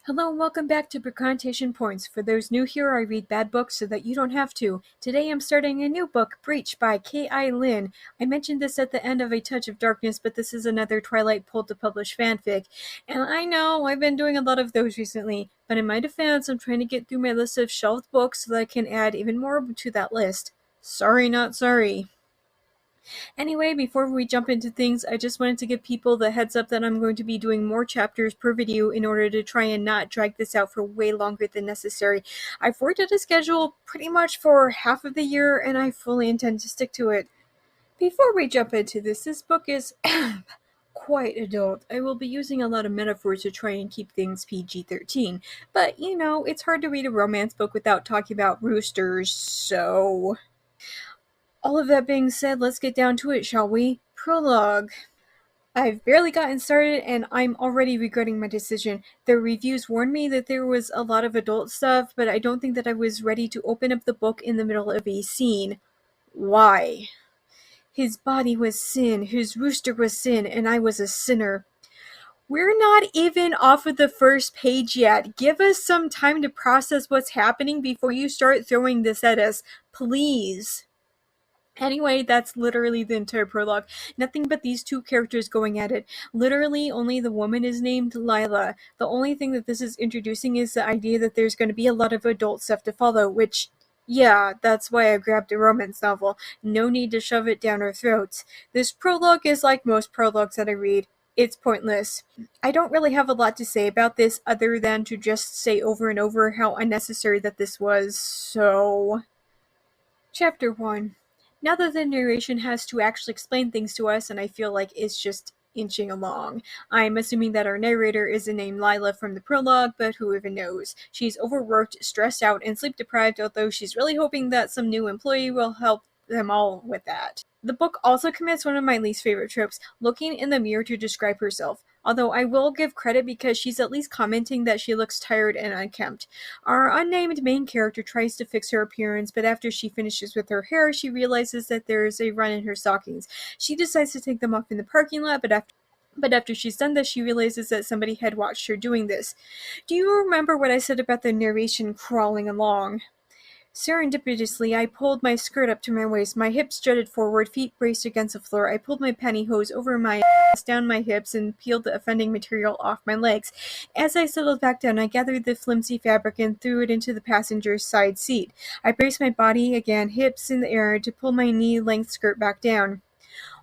Hello and welcome back to Precontation Points. For those new here, I read bad books so that you don't have to. Today I'm starting a new book, Breach by KI Lynn. I mentioned this at the end of A Touch of Darkness, but this is another Twilight pulled to publish fanfic. And I know I've been doing a lot of those recently, but in my defense, I'm trying to get through my list of shelved books so that I can add even more to that list. Sorry, not sorry. Anyway, before we jump into things, I just wanted to give people the heads up that I'm going to be doing more chapters per video in order to try and not drag this out for way longer than necessary. I've worked at a schedule pretty much for half of the year, and I fully intend to stick to it. Before we jump into this book is quite adult. I will be using a lot of metaphors to try and keep things PG-13, but you know, it's hard to read a romance book without talking about roosters, so... All of that being said, let's get down to it, shall we? Prologue. I've barely gotten started and I'm already regretting my decision. The reviews warned me that there was a lot of adult stuff, but I don't think that I was ready to open up the book in the middle of a scene. Why? His body was sin, his rooster was sin, and I was a sinner. We're not even off of the first page yet. Give us some time to process what's happening before you start throwing this at us, please. Anyway, that's literally the entire prologue. Nothing but these two characters going at it. Literally, only the woman is named Lila. The only thing that this is introducing is the idea that there's going to be a lot of adult stuff to follow, which, yeah, that's why I grabbed a romance novel. No need to shove it down our throats. This prologue is like most prologues that I read. It's pointless. I don't really have a lot to say about this other than to just say over and over how unnecessary that this was, so... Chapter 1. Now that the narration has to actually explain things to us, and I feel like it's just inching along. I'm assuming that our narrator is the name Lila from the prologue, but who even knows. She's overworked, stressed out, and sleep deprived, although she's really hoping that some new employee will help them all with that. The book also commits one of my least favorite tropes, looking in the mirror to describe herself. Although I will give credit because she's at least commenting that she looks tired and unkempt. Our unnamed main character tries to fix her appearance, but after she finishes with her hair, she realizes that there is a run in her stockings. She decides to take them off in the parking lot, but after she's done this, she realizes that somebody had watched her doing this. Do you remember what I said about the narration crawling along? Serendipitously, I pulled my skirt up to my waist. My hips jutted forward, feet braced against the floor. I pulled my pantyhose over my ass, down my hips, and peeled the offending material off my legs. As I settled back down, I gathered the flimsy fabric and threw it into the passenger's side seat. I braced my body again, hips in the air, to pull my knee-length skirt back down.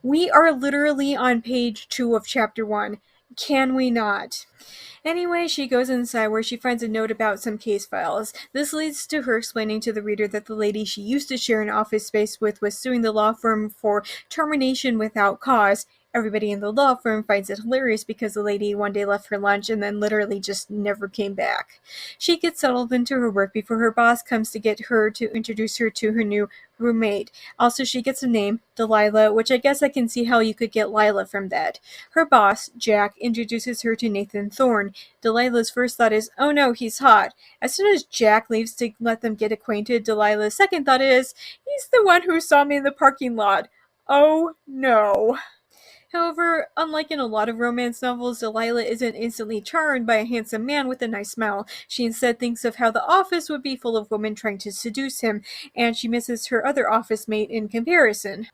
We are literally on page 2 of chapter 1. Can we not? Anyway, she goes inside where she finds a note about some case files. This leads to her explaining to the reader that the lady she used to share an office space with was suing the law firm for termination without cause. Everybody in the law firm finds it hilarious because the lady one day left for lunch and then literally just never came back. She gets settled into her work before her boss comes to get her to introduce her to her new roommate. Also, she gets a name, Delilah, which I guess I can see how you could get Lila from that. Her boss, Jack, introduces her to Nathan Thorne. Delilah's first thought is, oh no, he's hot. As soon as Jack leaves to let them get acquainted, Delilah's second thought is, he's the one who saw me in the parking lot. Oh no. However, unlike in a lot of romance novels, Delilah isn't instantly charmed by a handsome man with a nice smile. She instead thinks of how the office would be full of women trying to seduce him, and she misses her other office mate in comparison.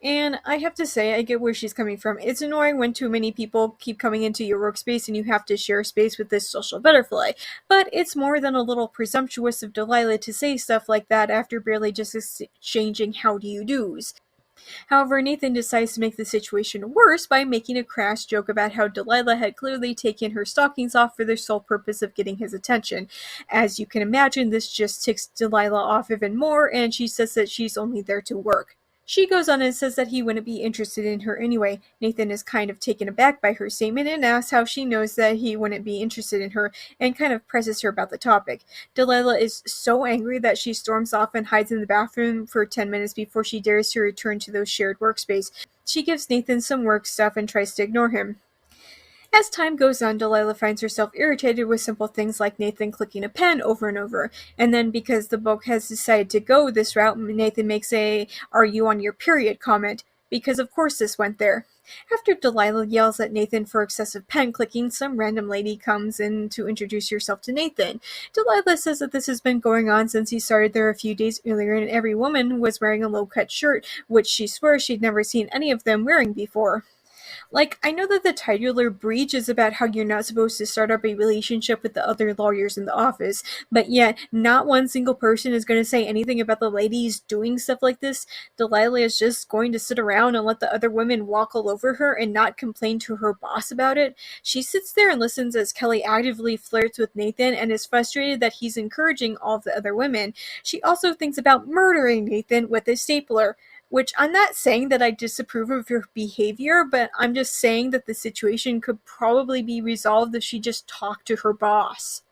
And I have to say, I get where she's coming from. It's annoying when too many people keep coming into your workspace and you have to share space with this social butterfly. But it's more than a little presumptuous of Delilah to say stuff like that after barely just exchanging how-do-you-dos. However, Nathan decides to make the situation worse by making a crass joke about how Delilah had clearly taken her stockings off for the sole purpose of getting his attention. As you can imagine, this just ticks Delilah off even more, and she says that she's only there to work. She goes on and says that he wouldn't be interested in her anyway. Nathan is kind of taken aback by her statement and asks how she knows that he wouldn't be interested in her, and kind of presses her about the topic. Delilah is so angry that she storms off and hides in the bathroom for 10 minutes before she dares to return to the shared workspace. She gives Nathan some work stuff and tries to ignore him. As time goes on, Delilah finds herself irritated with simple things like Nathan clicking a pen over and over. And then because the book has decided to go this route, Nathan makes a "are you on your period" comment. because of course this went there. After Delilah yells at Nathan for excessive pen clicking, some random lady comes in to introduce herself to Nathan. Delilah says that this has been going on since he started there a few days earlier, and every woman was wearing a low-cut shirt, which she swears she'd never seen any of them wearing before. Like, I know that the titular breach is about how you're not supposed to start up a relationship with the other lawyers in the office, but yet not one single person is going to say anything about the ladies doing stuff like this. Delilah is just going to sit around and let the other women walk all over her and not complain to her boss about it. She sits there and listens as Kelly actively flirts with Nathan and is frustrated that he's encouraging all of the other women. She also thinks about murdering Nathan with a stapler. Which I'm not saying that I disapprove of your behavior, but I'm just saying that the situation could probably be resolved if she just talked to her boss.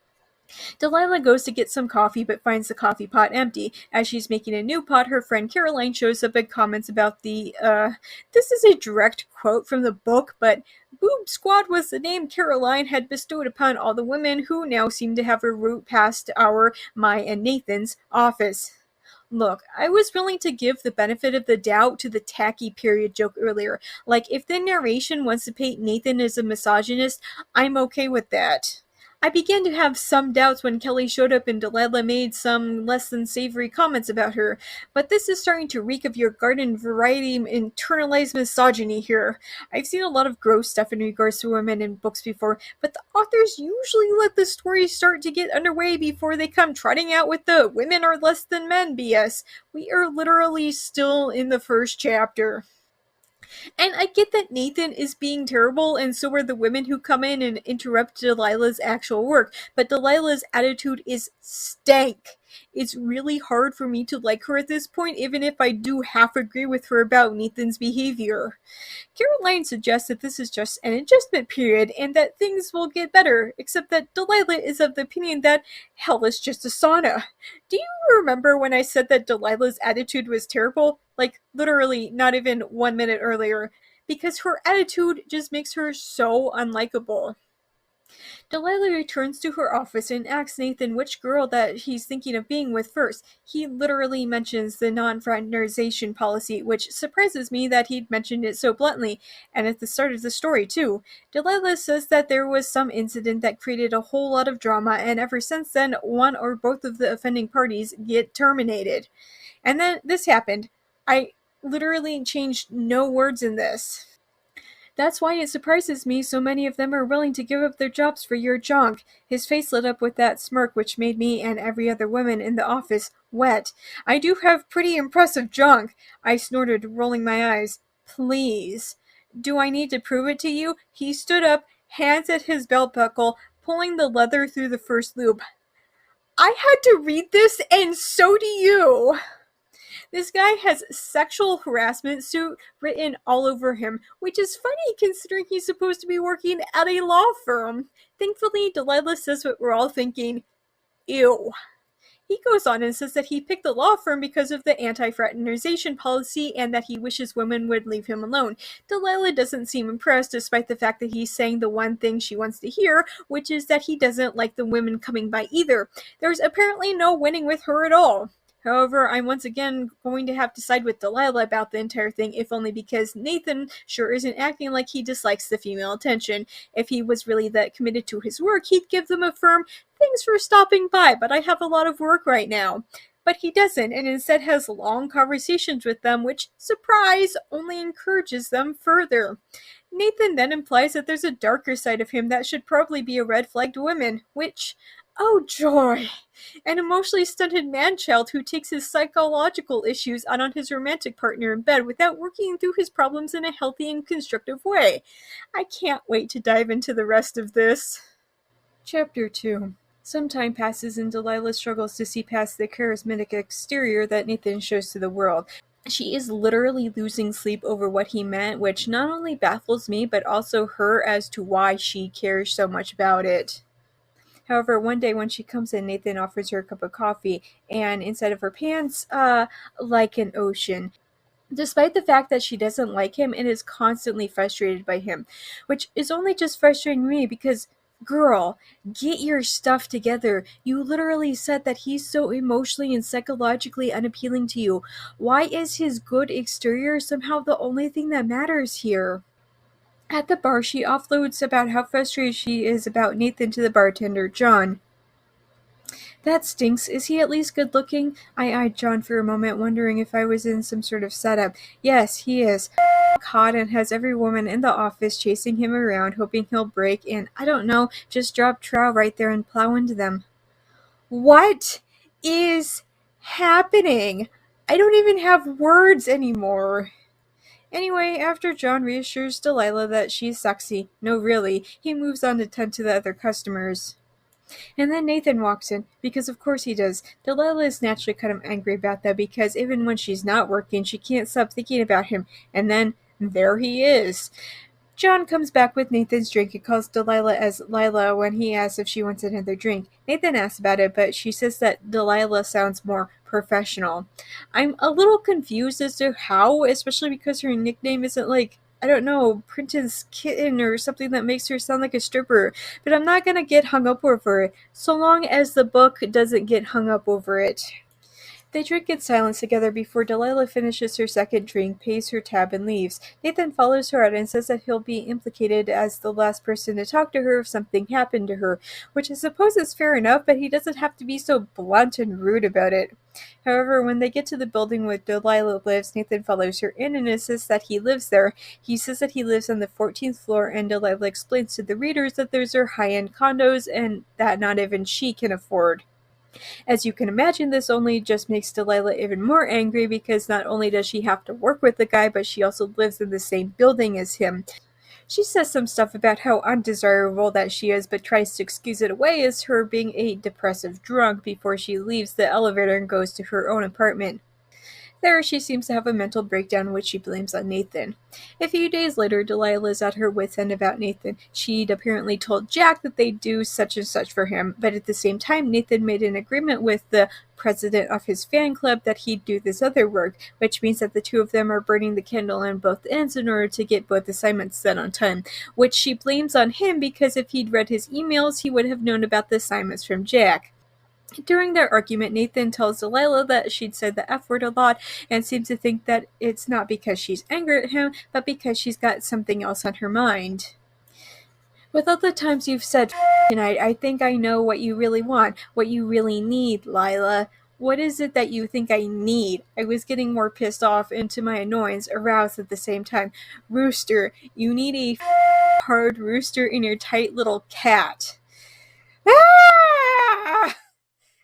Delilah goes to get some coffee but finds the coffee pot empty. As she's making a new pot, her friend Caroline shows up and comments about this is a direct quote from the book, but Boob Squad was the name Caroline had bestowed upon all the women who now seem to have a route past my and Nathan's office. Look, I was willing to give the benefit of the doubt to the tacky period joke earlier. Like, if the narration wants to paint Nathan as a misogynist, I'm okay with that. I began to have some doubts when Kelly showed up and Delilah made some less than savory comments about her, but this is starting to reek of your garden variety internalized misogyny here. I've seen a lot of gross stuff in regards to women in books before, but the authors usually let the story start to get underway before they come trotting out with the women are less than men BS. We are literally still in the first chapter. And I get that Nathan is being terrible, and so are the women who come in and interrupt Delilah's actual work, but Delilah's attitude is stank. It's really hard for me to like her at this point, even if I do half agree with her about Nathan's behavior. Caroline suggests that this is just an adjustment period and that things will get better, except that Delilah is of the opinion that hell is just a sauna. Do you remember when I said that Delilah's attitude was terrible? Like, literally, not even 1 minute earlier. Because her attitude just makes her so unlikable. Delilah returns to her office and asks Nathan which girl that he's thinking of being with first. He literally mentions the non-fraternization policy, which surprises me that he'd mentioned it so bluntly, and at the start of the story too. Delilah says that there was some incident that created a whole lot of drama, and ever since then, one or both of the offending parties get terminated. And then this happened. I literally changed no words in this. That's why it surprises me so many of them are willing to give up their jobs for your junk. His face lit up with that smirk which made me and every other woman in the office wet. I do have pretty impressive junk, I snorted, rolling my eyes. Please. Do I need to prove it to you? He stood up, hands at his belt buckle, pulling the leather through the first loop. I had to read this, and so do you. This guy has sexual harassment suit written all over him, which is funny considering he's supposed to be working at a law firm. Thankfully, Delilah says what we're all thinking. Ew. He goes on and says that he picked the law firm because of the anti-fraternization policy and that he wishes women would leave him alone. Delilah doesn't seem impressed despite the fact that he's saying the one thing she wants to hear, which is that he doesn't like the women coming by either. There's apparently no winning with her at all. However, I'm once again going to have to side with Delilah about the entire thing, if only because Nathan sure isn't acting like he dislikes the female attention. If he was really that committed to his work, he'd give them a firm, "Thanks for stopping by, but I have a lot of work right now." But he doesn't, and instead has long conversations with them, which, surprise, only encourages them further. Nathan then implies that there's a darker side of him that should probably be a red flag to women, which, oh joy! An emotionally stunted man-child who takes his psychological issues out on his romantic partner in bed without working through his problems in a healthy and constructive way. I can't wait to dive into the rest of this. Chapter 2. Some time passes and Delilah struggles to see past the charismatic exterior that Nathan shows to the world. She is literally losing sleep over what he meant, which not only baffles me, but also her as to why she cares so much about it. However, one day when she comes in, Nathan offers her a cup of coffee, and inside of her pants, like an ocean. Despite the fact that she doesn't like him and is constantly frustrated by him, which is only just frustrating me because Girl, get your stuff together. You literally said that he's so emotionally and psychologically unappealing to you. Why is his good exterior somehow the only thing that matters here? At the bar, she offloads about how frustrated she is about Nathan to the bartender, John. That stinks. Is he at least good looking? I eyed John for a moment, wondering if I was in some sort of setup. Yes, he is. Hot and has every woman in the office chasing him around, hoping he'll break and, I don't know, just drop trow right there and plow into them. What is happening? I don't even have words anymore. Anyway, after John reassures Delilah that she's sexy, no really, he moves on to tend to the other customers. And then Nathan walks in, because of course he does. Delilah is naturally kind of angry about that, because even when she's not working, she can't stop thinking about him. And then, there he is. John comes back with Nathan's drink and calls Delilah as Lila when he asks if she wants another drink. Nathan asks about it, but she says that Delilah sounds more professional. I'm a little confused as to how, especially because her nickname isn't like, I don't know, Prince's Kitten or something that makes her sound like a stripper, but I'm not gonna get hung up over it, so long as the book doesn't get hung up over it. They drink in silence together before Delilah finishes her second drink, pays her tab, and leaves. Nathan follows her out and says that he'll be implicated as the last person to talk to her if something happened to her, which I suppose is fair enough, but he doesn't have to be so blunt and rude about it. However, when they get to the building where Delilah lives, Nathan follows her in and insists that he lives there. He says that he lives on the 14th floor, and Delilah explains to the readers that those are high-end condos and that not even she can afford. As you can imagine, this only just makes Delilah even more angry because not only does she have to work with the guy, but she also lives in the same building as him. She says some stuff about how undesirable that she is, but tries to excuse it away as her being a depressive drunk before she leaves the elevator and goes to her own apartment. There, she seems to have a mental breakdown, which she blames on Nathan. A few days later, Delilah is at her wit's end about Nathan. She'd apparently told Jack that they'd do such and such for him, but at the same time, Nathan made an agreement with the president of his fan club that he'd do this other work, which means that the two of them are burning the candle on both ends in order to get both assignments done on time, which she blames on him because if he'd read his emails, he would have known about the assignments from Jack. During their argument, Nathan tells Delilah that she'd said the F word a lot and seems to think that it's not because she's angry at him, but because she's got something else on her mind. With all the times you've said tonight, I think I know what you really want, what you really need, Lila. What is it that you think I need? I was getting more pissed off and to my annoyance aroused at the same time. Rooster, you need a hard rooster in your tight little cat. Ah!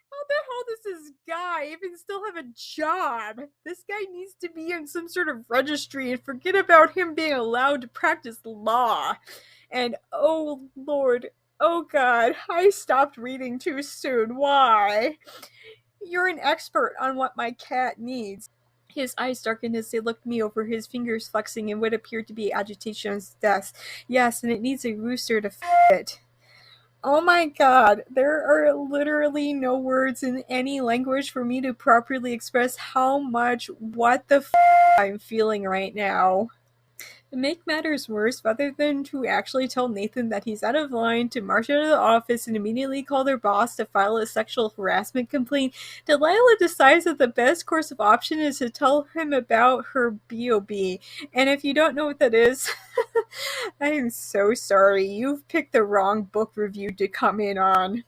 How the hell does this guy even still have a job? This guy needs to be in some sort of registry and forget about him being allowed to practice law. And oh Lord, oh God, I stopped reading too soon. Why? You're an expert on what my cat needs. His eyes darkened as they looked me over, his fingers flexing in what appeared to be agitation on his desk. Yes, and it needs a rooster to fit. Oh my God, there are literally no words in any language for me to properly express how much what the I'm feeling right now. To make matters worse, rather than to actually tell Nathan that he's out of line, to march out of the office and immediately call their boss to file a sexual harassment complaint, Delilah decides that the best course of option is to tell him about her B.O.B. And if you don't know what that is, I am so sorry. You've picked the wrong book review to come in on.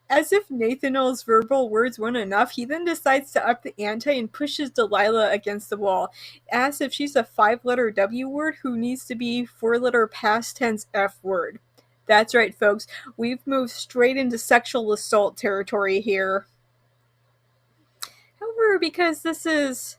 As if Nathaniel's verbal words weren't enough, he then decides to up the ante and pushes Delilah against the wall. Asks if she's a 5-letter W word who needs to be 4-letter past tense F word. That's right, folks. We've moved straight into sexual assault territory here. However, because this is...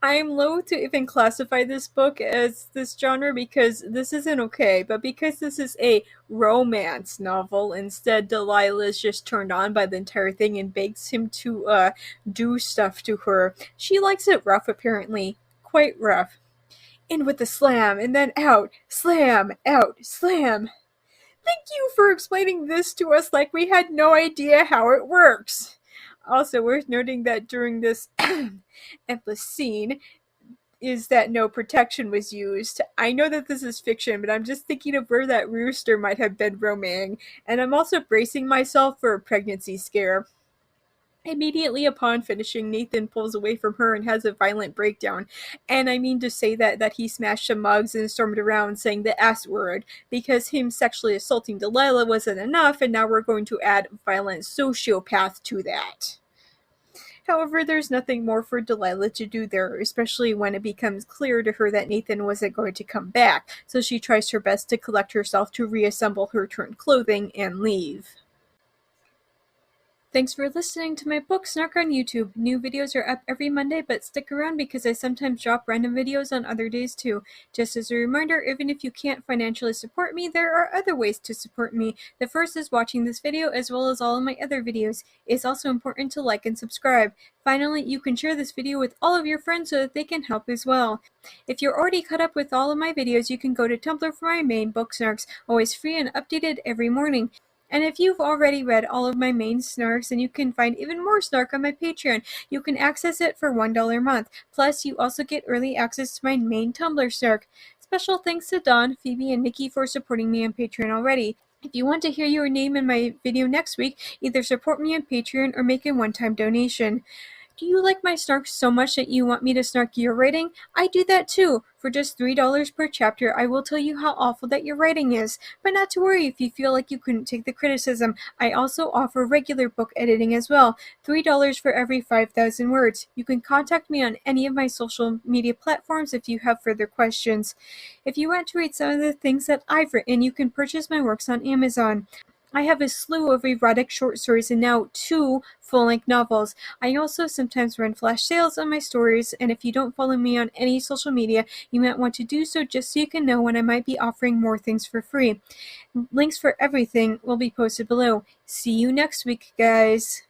I'm loath to even classify this book as this genre because this isn't okay, but because this is a romance novel, instead Delilah is just turned on by the entire thing and begs him to do stuff to her. She likes it rough, apparently. Quite rough. In with the slam, and then out. Slam, out, slam. Thank you for explaining this to us like we had no idea how it works. Also worth noting that during this endless scene, is that no protection was used. I know that this is fiction, but I'm just thinking of where that rooster might have been roaming, and I'm also bracing myself for a pregnancy scare. Immediately upon finishing, Nathan pulls away from her and has a violent breakdown. And I mean to say that he smashed some mugs and stormed around saying the S word, because him sexually assaulting Delilah wasn't enough, and now we're going to add violent sociopath to that. However, there's nothing more for Delilah to do there, especially when it becomes clear to her that Nathan wasn't going to come back, so she tries her best to collect herself to reassemble her torn clothing and leave. Thanks for listening to my book, Snark, on YouTube. New videos are up every Monday, but stick around because I sometimes drop random videos on other days too. Just as a reminder, even if you can't financially support me, there are other ways to support me. The first is watching this video as well as all of my other videos. It's also important to like and subscribe. Finally, you can share this video with all of your friends so that they can help as well. If you're already caught up with all of my videos, you can go to Tumblr for my main book, Snarks, always free and updated every morning. And if you've already read all of my main snarks, and you can find even more snark on my Patreon, you can access it for $1 a month. Plus, you also get early access to my main Tumblr snark. Special thanks to Dawn, Phoebe, and Nikki for supporting me on Patreon already. If you want to hear your name in my video next week, either support me on Patreon or make a one-time donation. Do you like my snarks so much that you want me to snark your writing? I do that too. For just $3 per chapter, I will tell you how awful that your writing is. But not to worry if you feel like you couldn't take the criticism. I also offer regular book editing as well. $3 for every 5,000 words. You can contact me on any of my social media platforms if you have further questions. If you want to read some of the things that I've written, you can purchase my works on Amazon. I have a slew of erotic short stories and now 2 full-length novels. I also sometimes run flash sales on my stories, and if you don't follow me on any social media, you might want to do so just so you can know when I might be offering more things for free. Links for everything will be posted below. See you next week, guys.